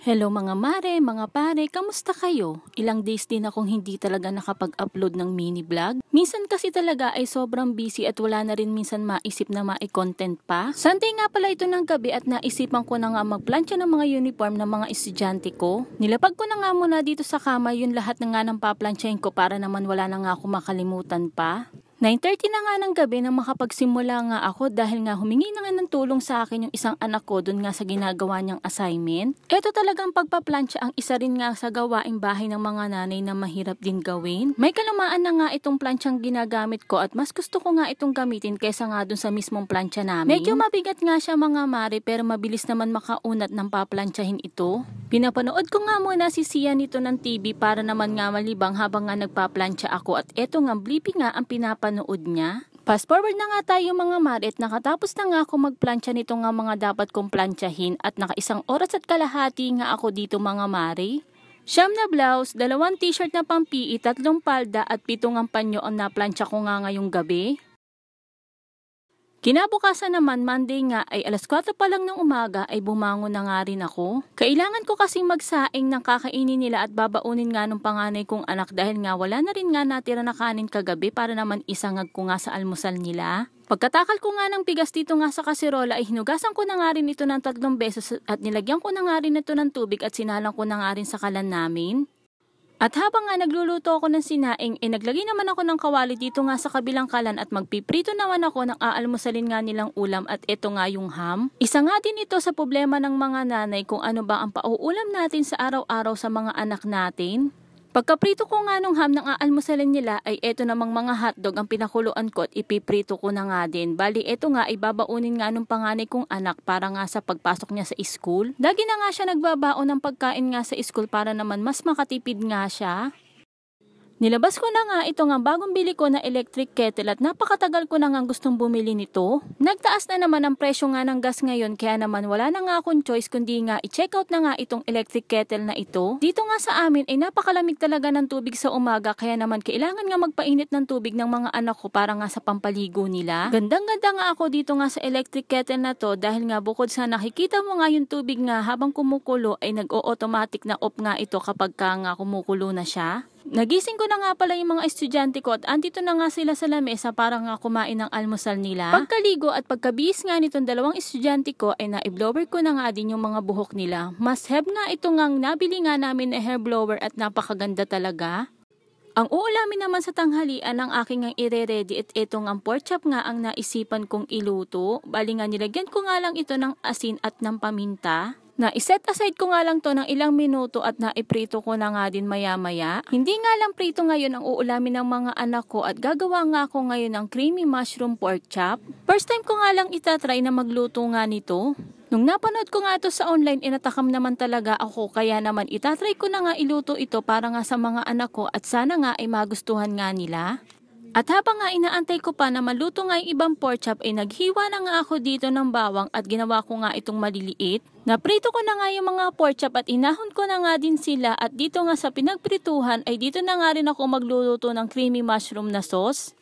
Hello mga mare, mga pare, kamusta kayo? Ilang days din akong hindi talaga nakapag-upload ng mini vlog. Minsan kasi talaga ay sobrang busy at wala na rin minsan maisip na mai-content pa. Sunday nga pala ito ng gabi at naisipan ko na nga magplansya ng mga uniform ng mga estudyante ko. Nilapag ko na nga muna dito sa kama yun lahat na nga ng paplansyahin ko para naman wala na nga ako makalimutan pa. 9:30 na nga ng gabi nang makapagsimula nga ako dahil nga humingi na nga ng tulong sa akin yung isang anak ko dun nga sa ginagawa niyang assignment. Ito talagang pagpaplansya ang isa rin nga sa gawaing bahay ng mga nanay na mahirap din gawin. May kalamaan na nga itong plansyang ginagamit ko at mas gusto ko nga itong gamitin kaysa nga dun sa mismong plansya namin. Medyo mabigat nga siya mga mare pero mabilis naman makaunat ng paplansyahin ito. Pinapanood ko nga muna si Sia nito ng TV para naman nga malibang habang nga nagpaplansya ako at eto nga Blippi nga ang pinapanood niya. Fast forward na nga tayo mga mare at nakatapos na nga ako magplansya nito nga mga dapat kong plansyahin at naka1 oras at kalahati nga ako dito mga mare. 9 na blouse, 2 t-shirt na pang-PE, 3 palda at 7 ang panyo ang naplansya ko nga ngayong gabi. Kinabukasan naman, Monday nga ay 4:00 pa lang ng umaga ay bumangon na nga rin ako. Kailangan ko kasing magsaing ng kakainin nila at babaunin nga nung panganay kong anak dahil nga wala na rin nga natira na kanin kagabi para naman isangag ko nga sa almusal nila. Pagkatakal ko nga ng bigas dito nga sa kaserola ay hinugasan ko na nga rin ito ng 3 beses at nilagyan ko na nga rin ito ng tubig at sinalang ko na nga rin sa kalan namin. At habang nga nagluluto ako ng sinaing, naglagay naman ako ng kawali dito nga sa kabilang kalan at magpiprito naman ako ng aalmusalin nga nilang ulam at ito nga yung ham. Isa nga din ito sa problema ng mga nanay kung ano ba ang pauulam natin sa araw-araw sa mga anak natin. Pagkaprito ko nga nung ham ng aalmusalin nila ay eto namang mga hotdog ang pinakuluan ko at ipiprito ko na nga din. Bali eto nga ay babaunin nga nung panganay kong anak para nga sa pagpasok niya sa school. Lagi na nga siya nagbabaon ng pagkain nga sa school para naman mas makatipid nga siya. Nilabas ko na nga ito nga bagong bili ko na electric kettle at napakatagal ko na nga gustong bumili nito. Nagtaas na naman ang presyo nga ng gas ngayon kaya naman wala na nga akong choice kundi nga i-check out na nga itong electric kettle na ito. Dito nga sa amin ay napakalamig talaga ng tubig sa umaga kaya naman kailangan nga magpainit ng tubig ng mga anak ko para nga sa pampaligo nila. Gandang-ganda nga ako dito nga sa electric kettle na to dahil nga bukod sa nakikita mo nga yung tubig nga habang kumukulo ay nag-o-automatic na off nga ito kapag ka nga kumukulo na siya. Nagising ko na nga pala yung mga estudyante ko at andito na nga sila sa lamesa para nga kumain ng almusal nila. Pagkaligo at pagkabihis nga nitong 2 estudyante ko ay na-blower ko na nga din yung mga buhok nila. Must have nga ito ngang nabili nga namin na hair blower at napakaganda talaga. Ang uulamin naman sa tanghalian ng aking ang ire-ready at itong ang pork chop nga ang naisipan kong iluto. Bali nga nilagyan ko nga lang ito ng asin at ng paminta. Na-set aside ko nga lang to ng ilang minuto at naiprito ko na nga din maya-maya. Hindi nga lang prito ngayon ang uulamin ng mga anak ko at gagawa nga ako ngayon ng creamy mushroom pork chop. First time ko nga lang itatry na magluto nga nito. Nung napanood ko nga ito sa online, inatakam naman talaga ako kaya naman itatry ko na nga iluto ito para nga sa mga anak ko at sana nga ay magustuhan nga nila. At habang nga inaantay ko pa na maluto nga yung ibang pork chop ay naghiwa na nga ako dito ng bawang at ginawa ko nga itong maliliit. Naprito ko na nga yung mga pork chop at inahon ko na nga din sila at dito nga sa pinagprituhan ay dito na nga rin ako magluluto ng creamy mushroom na sauce.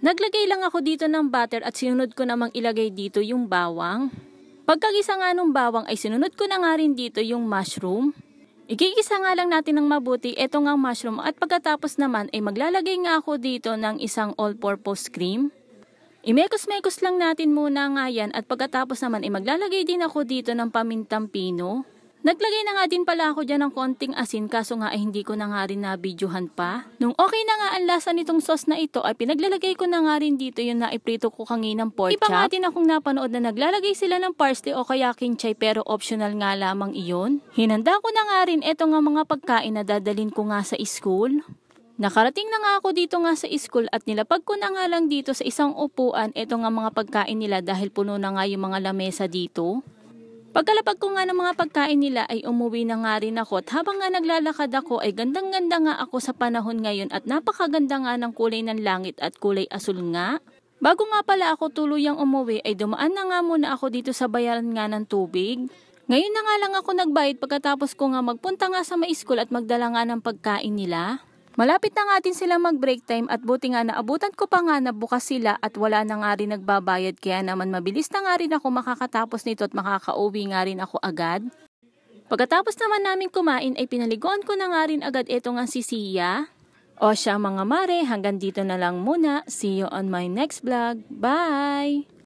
Naglagay lang ako dito ng butter at sinunod ko namang ilagay dito yung bawang. Pagkagisa nga ng bawang ay sinunod ko na nga rin dito yung mushroom. Igigisa nga lang natin ng mabuti ito nga mushroom at pagkatapos naman ay maglalagay nga ako dito ng isang all-purpose cream. Imekos-mekos lang natin muna nga yan at pagkatapos naman ay maglalagay din ako dito ng pamintang pino. Naglagay na nga din pala ako dyan ng konting asin kaso nga ay hindi ko na nga rin na-videohan pa. Nung okay na nga ang lasa nitong sauce na ito ay pinaglalagay ko na nga rin dito yung naiprito ko kaninang pork chop. Iba nga din akong napanood na naglalagay sila ng parsley o kaya kinchay pero optional nga lamang iyon. Hinanda ko na nga rin ito nga mga pagkain na dadalhin ko nga sa school. Nakarating na nga ako dito nga sa school at nilapag ko na nga lang dito sa isang upuan ito nga mga pagkain nila dahil puno na nga yung mga lamesa dito. Pagkalapag ko nga ng mga pagkain nila ay umuwi na nga rin ako at habang nga naglalakad ako ay gandang-ganda nga ako sa panahon ngayon at napakaganda nga ng kulay ng langit at kulay asul nga. Bago nga pala ako tuluyang umuwi ay dumaan na nga muna ako dito sa bayaran nga ng tubig. Ngayon na nga lang ako nagbayad pagkatapos ko nga magpunta nga sa may school at magdala nga ng pagkain nila. Malapit na nga din sila mag-break time at buti nga naabutan ko pa nga na bukas sila at wala na nga rin nagbabayad kaya naman mabilis na nga rin ako makakatapos nito at makakauwi nga rin ako agad. Pagkatapos naman namin kumain ay pinaliguan ko na nga rin agad ito nga si Sia. O siya mga mare, hanggang dito na lang muna. See you on my next vlog. Bye!